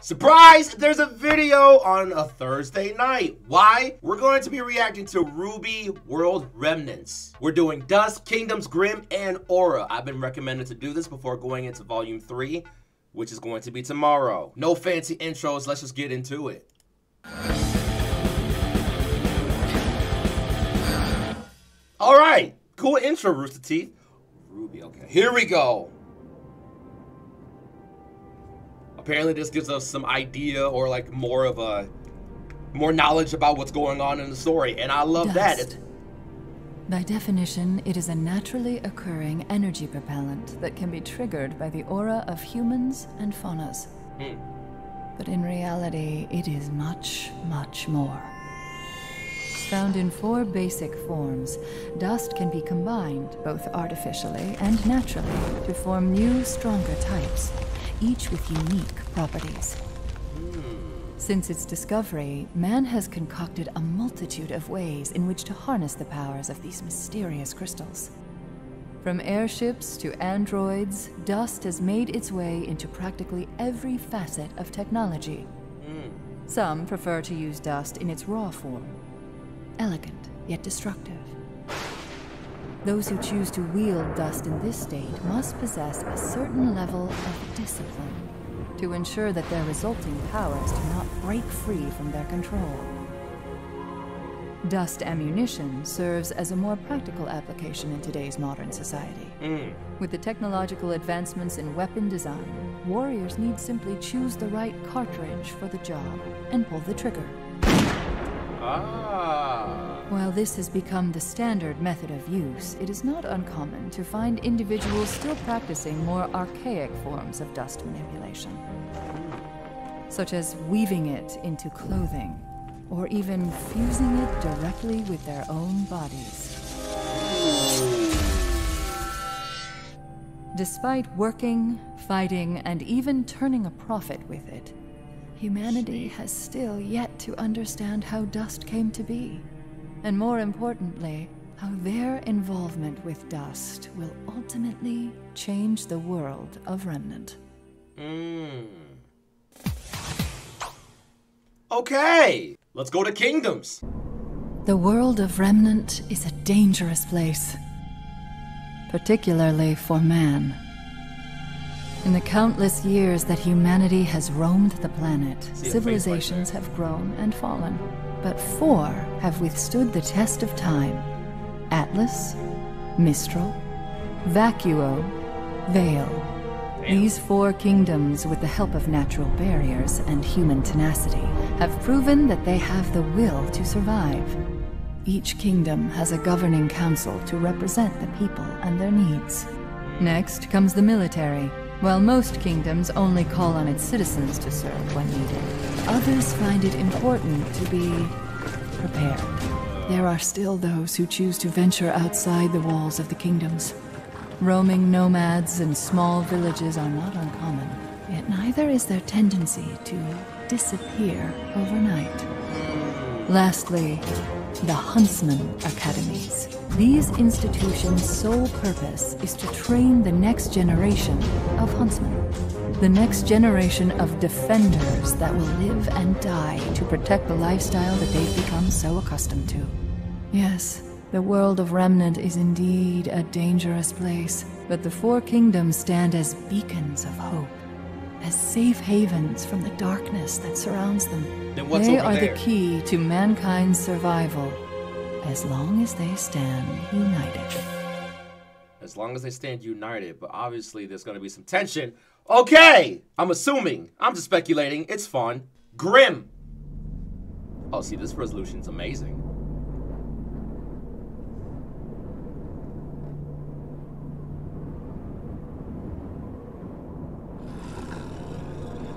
Surprise! There's a video on a Thursday night. Why? We're going to be reacting to RWBY World Remnants. We're doing Dust, Kingdoms, Grimm, and Aura. I've been recommended to do this before going into Volume 3, which is going to be tomorrow. No fancy intros, let's just get into it. All right, cool intro, Rooster Teeth. RWBY, okay, here we go. Apparently this gives us some idea or like more knowledge about what's going on in the story, and I love that. By definition, it is a naturally occurring energy propellant that can be triggered by the aura of humans and faunas. But in reality, it is much, much more. Found in 4 basic forms, dust can be combined, both artificially and naturally, to form new, stronger types, each with unique properties. Since its discovery, man has concocted a multitude of ways in which to harness the powers of these mysterious crystals. From airships to androids, dust has made its way into practically every facet of technology. Some prefer to use dust in its raw form, elegant yet destructive. Those who choose to wield dust in this state must possess a certain level of discipline to ensure that their resulting powers do not break free from their control. Dust ammunition serves as a more practical application in today's modern society. With the technological advancements in weapon design, warriors need simply choose the right cartridge for the job and pull the trigger. While this has become the standard method of use, it is not uncommon to find individuals still practicing more archaic forms of dust manipulation, such as weaving it into clothing, or even fusing it directly with their own bodies. Despite working, fighting, and even turning a profit with it, humanity has still yet to understand how dust came to be, and more importantly, how their involvement with dust will ultimately change the world of Remnant. Okay, let's go to Kingdoms. The world of Remnant is a dangerous place, particularly for man. In the countless years that humanity has roamed the planet, civilizations have grown and fallen, but 4 have withstood the test of time: Atlas, Mistral, Vacuo, Vale. These 4 kingdoms, with the help of natural barriers and human tenacity, have proven that they have the will to survive. Each kingdom has a governing council to represent the people and their needs. Next comes the military. While most kingdoms only call on its citizens to serve when needed, others find it important to be prepared. There are still those who choose to venture outside the walls of the kingdoms. Roaming nomads and small villages are not uncommon, yet neither is their tendency to disappear overnight. Lastly, the Huntsman Academies. These institutions' sole purpose is to train the next generation of huntsmen. The next generation of defenders that will live and die to protect the lifestyle that they've become so accustomed to. Yes, the world of Remnant is indeed a dangerous place, but the 4 kingdoms stand as beacons of hope, as safe havens from the darkness that surrounds them. They are the key to mankind's survival, as long as they stand united. As long as they stand united, but obviously there's going to be some tension. Okay, I'm assuming. I'm just speculating. It's fun. Grimm. Oh, see, this resolution's amazing.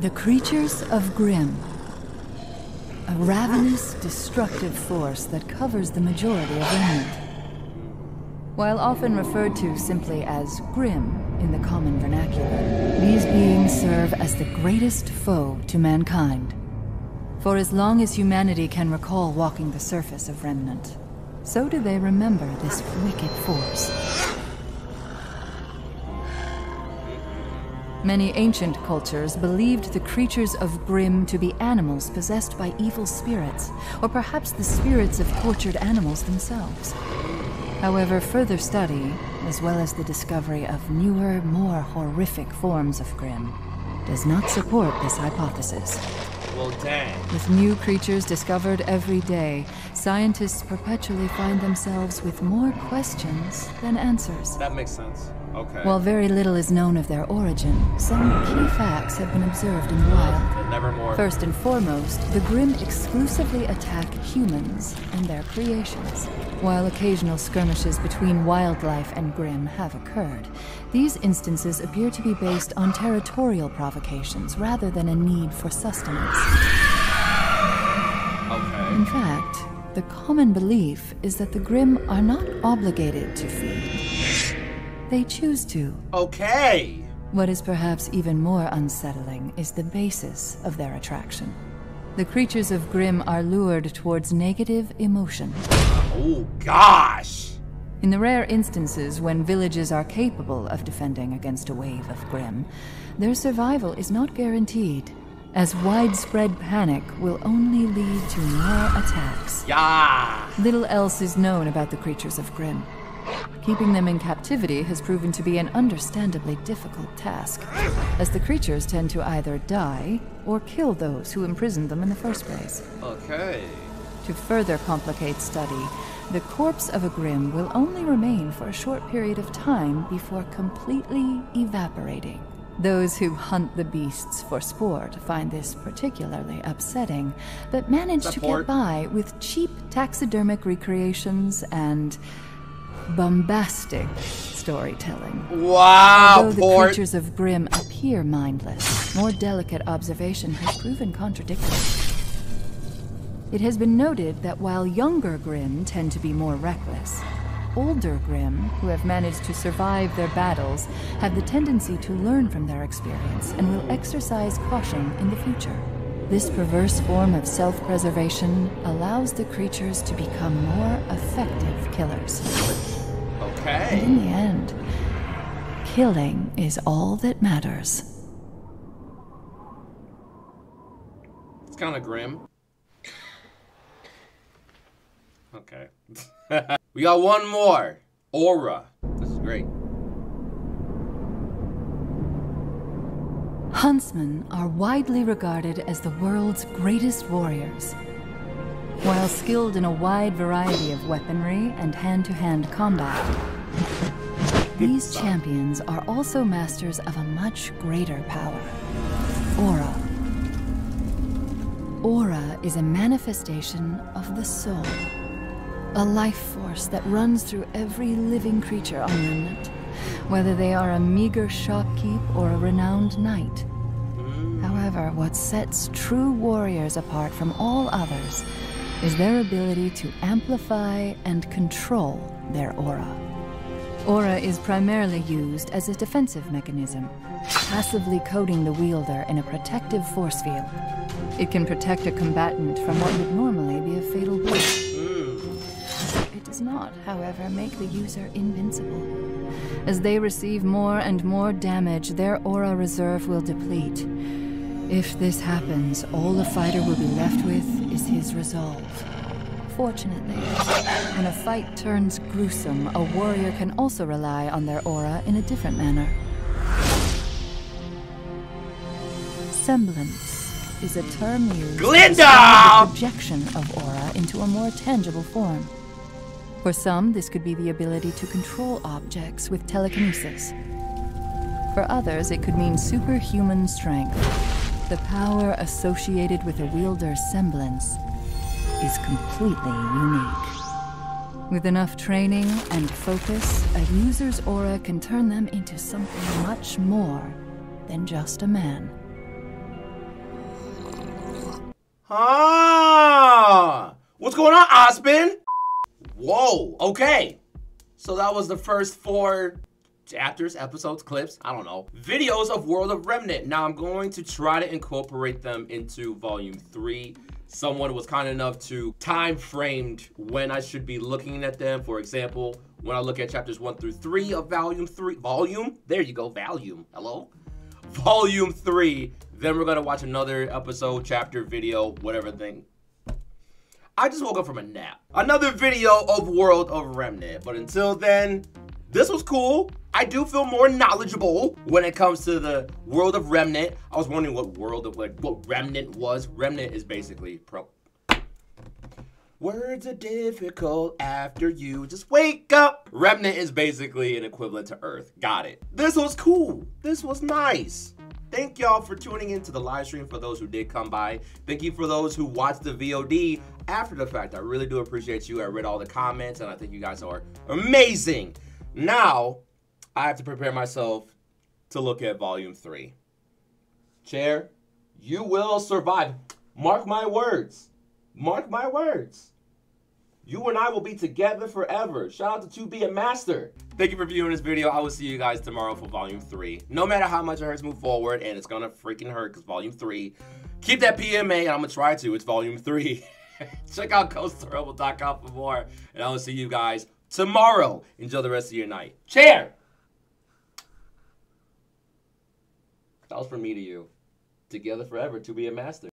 The creatures of Grimm. A ravenous, destructive force that covers the majority of Remnant. While often referred to simply as Grimm in the common vernacular, these beings serve as the greatest foe to mankind. For as long as humanity can recall walking the surface of Remnant, so do they remember this wicked force. Many ancient cultures believed the creatures of Grimm to be animals possessed by evil spirits, or perhaps the spirits of tortured animals themselves. However, further study, as well as the discovery of newer, more horrific forms of Grimm, does not support this hypothesis. Well, dang. With new creatures discovered every day, scientists perpetually find themselves with more questions than answers. That makes sense. Okay. While very little is known of their origin, some key facts have been observed in the wild. Nevermore. First and foremost, the Grimm exclusively attack humans and their creations. While occasional skirmishes between wildlife and Grimm have occurred, these instances appear to be based on territorial provocations rather than a need for sustenance. Okay. In fact, the common belief is that the Grimm are not obligated to feed. They choose to. Okay. What is perhaps even more unsettling is the basis of their attraction. The creatures of Grimm are lured towards negative emotion. Oh, gosh. In the rare instances when villages are capable of defending against a wave of Grimm, their survival is not guaranteed, as widespread panic will only lead to more attacks. Yeah. Little else is known about the creatures of Grimm. Keeping them in captivity has proven to be an understandably difficult task, as the creatures tend to either die or kill those who imprisoned them in the first place. Okay. To further complicate study, the corpse of a Grimm will only remain for a short period of time before completely evaporating. Those who hunt the beasts for sport find this particularly upsetting, but manage to get by with cheap taxidermic recreations and bombastic storytelling. Wow, Although the creatures of Grimm appear mindless, more delicate observation has proven contradictory. It has been noted that while younger Grimm tend to be more reckless, older Grimm, who have managed to survive their battles, have the tendency to learn from their experience and will exercise caution in the future. This perverse form of self-preservation allows the creatures to become more effective killers. Okay. And in the end, killing is all that matters. It's kind of grim. Okay. We got one more. Aura. This is great. Huntsmen are widely regarded as the world's greatest warriors. While skilled in a wide variety of weaponry and hand-to-hand combat, these champions are also masters of a much greater power, Aura. Aura is a manifestation of the soul, a life force that runs through every living creature on Remnant, whether they are a meager shopkeep or a renowned knight. However, what sets true warriors apart from all others is their ability to amplify and control their aura. Aura is primarily used as a defensive mechanism, passively coating the wielder in a protective force field. It can protect a combatant from what would normally be a fatal blow. It does not, however, make the user invincible. As they receive more and more damage, their aura reserve will deplete. If this happens, all a fighter will be left with is his resolve. Fortunately, when a fight turns gruesome, a warrior can also rely on their aura in a different manner. Semblance is a term used to describe the projection of aura into a more tangible form. For some, this could be the ability to control objects with telekinesis. For others, it could mean superhuman strength. The power associated with a wielder's semblance is completely unique. With enough training and focus, a user's aura can turn them into something much more than just a man. What's going on, Osmond? Whoa, okay. So that was the first 4 chapters, episodes, clips, I don't know, videos of World of Remnant. Now I'm going to try to incorporate them into volume 3. Someone was kind enough to time framed when I should be looking at them. For example, when I look at chapters 1 through 3 of volume 3, there you go, volume, hello? Volume 3. Then we're gonna watch another episode, chapter, video, whatever thing. I just woke up from a nap. Another video of World of Remnant. But until then, this was cool. I do feel more knowledgeable when it comes to the World of Remnant. I was wondering what Remnant was. Remnant is basically words are difficult after you just wake up. Remnant is basically an equivalent to Earth. Got it. This was cool. This was nice. Thank y'all for tuning into the live stream, for those who did come by. Thank you for those who watched the VOD after the fact. I really do appreciate you. I read all the comments, and I think you guys are amazing. Now, I have to prepare myself to look at Volume 3. Chair, you will survive. Mark my words. Mark my words. You and I will be together forever. Shout out to 𝙩𝙚𝙀𝙀😅. Thank you for viewing this video. I will see you guys tomorrow for Volume 3. No matter how much it hurts, move forward, and it's gonna freaking hurt because Volume 3. Keep that PMA, and I'm gonna try to. It's Volume 3. Check out 𝑐oasttoRWBY.com for more, and I will see you guys tomorrow. Enjoy the rest of your night. Chair! That was from me to you. Together forever, 𝙩𝙯𝙀𝙀𝙀.